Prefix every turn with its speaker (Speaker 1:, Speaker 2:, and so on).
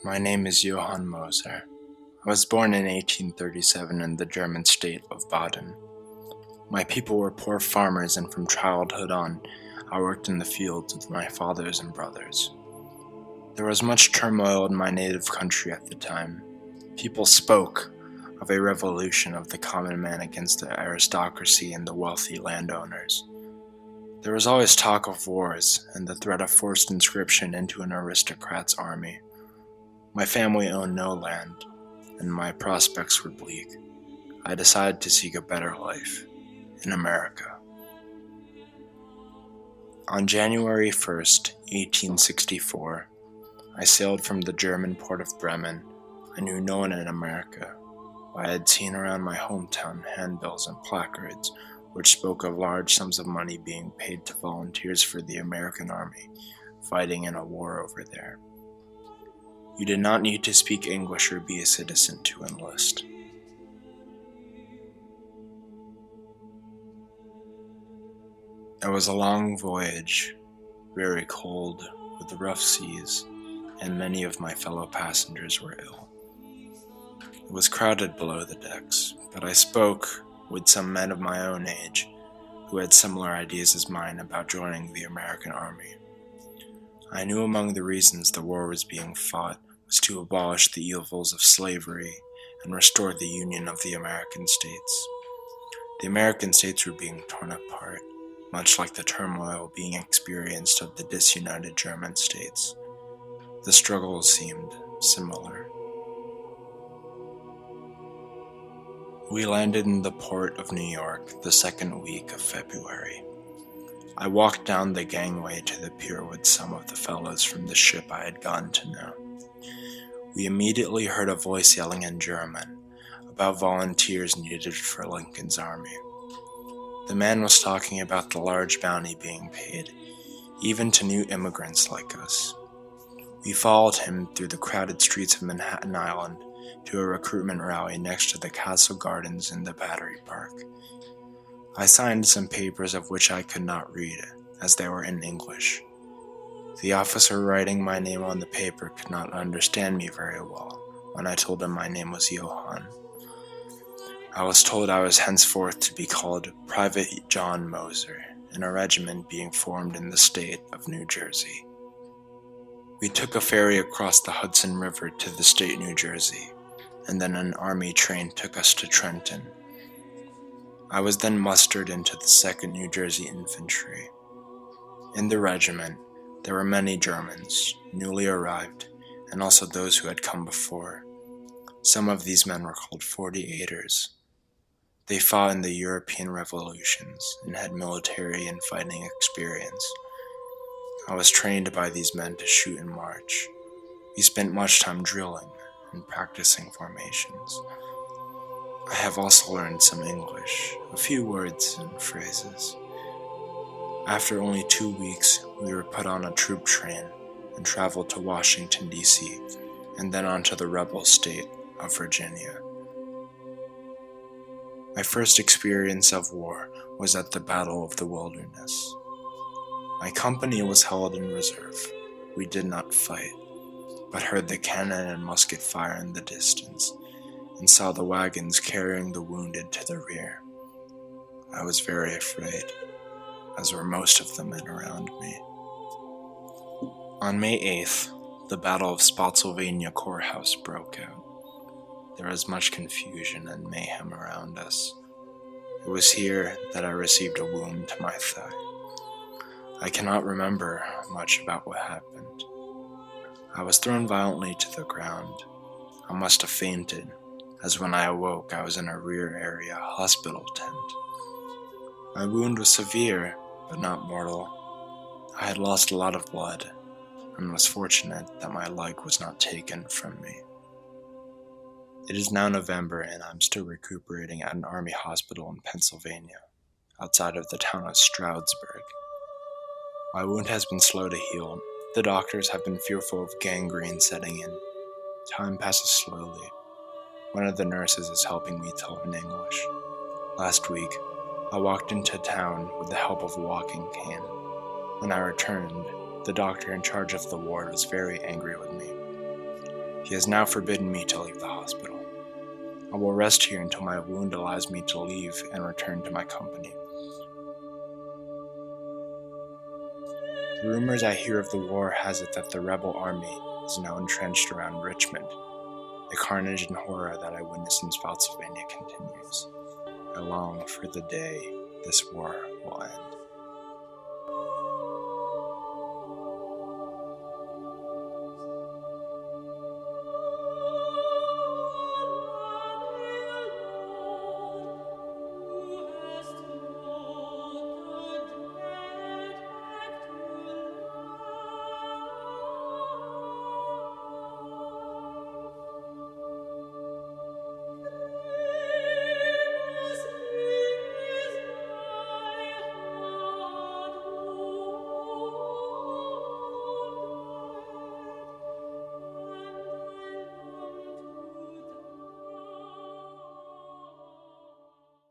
Speaker 1: My name is Johann Moser. I was born in 1837 in the German state of Baden. My people were poor farmers, and from childhood on, I worked in the fields with my fathers and brothers. There was much turmoil in my native country at the time. People spoke of a revolution of the common man against the aristocracy and the wealthy landowners. There was always talk of wars and the threat of forced conscription into an aristocrat's army. My family owned no land, and my prospects were bleak. I decided to seek a better life in America. On January 1st, 1864, I sailed from the German port of Bremen. I knew no one in America. I had seen around my hometown handbills and placards which spoke of large sums of money being paid to volunteers for the American Army fighting in a war over there. You did not need to speak English or be a citizen to enlist. It was a long voyage, very cold, with rough seas, and many of my fellow passengers were ill. It was crowded below the decks, but I spoke with some men of my own age who had similar ideas as mine about joining the American Army. I knew among the reasons the war was being fought was to abolish the evils of slavery and restore the union of the American states. The American states were being torn apart, much like the turmoil being experienced of the disunited German states. The struggle seemed similar. We landed in the port of New York the second week of February. I walked down the gangway to the pier with some of the fellows from the ship I had gotten to know. We immediately heard a voice yelling in German about volunteers needed for Lincoln's army. The man was talking about the large bounty being paid, even to new immigrants like us. We followed him through the crowded streets of Manhattan Island to a recruitment rally next to the Castle Gardens in the Battery Park. I signed some papers of which I could not read, as they were in English. The officer writing my name on the paper could not understand me very well when I told him my name was Johann. I was told I was henceforth to be called Private John Moser, in a regiment being formed in the state of New Jersey. We took a ferry across the Hudson River to the state New Jersey, and then an army train took us to Trenton. I was then mustered into the 2nd New Jersey Infantry. In the regiment, there were many Germans, newly arrived, and also those who had come before. Some of these men were called 48ers. They fought in the European revolutions and had military and fighting experience. I was trained by these men to shoot and march. We spent much time drilling and practicing formations. I have also learned some English, a few words and phrases. After only 2 weeks, we were put on a troop train and traveled to Washington, D.C., and then on to the rebel state of Virginia. My first experience of war was at the Battle of the Wilderness. My company was held in reserve. We did not fight, but heard the cannon and musket fire in the distance, and saw the wagons carrying the wounded to the rear. I was very afraid, as were most of the men around me. On May 8th, the Battle of Spotsylvania Courthouse broke out. There was much confusion and mayhem around us. It was here that I received a wound to my thigh. I cannot remember much about what happened. I was thrown violently to the ground. I must have fainted, as when I awoke I was in a rear area hospital tent. My wound was severe, but not mortal. I had lost a lot of blood, and was fortunate that my leg was not taken from me. It is now November, and I'm still recuperating at an army hospital in Pennsylvania, outside of the town of Stroudsburg. My wound has been slow to heal. The doctors have been fearful of gangrene setting in. Time passes slowly. One of the nurses is helping me talk in English. Last week, I walked into town with the help of a walking cane. When I returned, the doctor in charge of the ward was very angry with me. He has now forbidden me to leave the hospital. I will rest here until my wound allows me to leave and return to my company. The rumors I hear of the war has it that the rebel army is now entrenched around Richmond. The carnage and horror that I witnessed in Spotsylvania continues. I long for the day this war will end.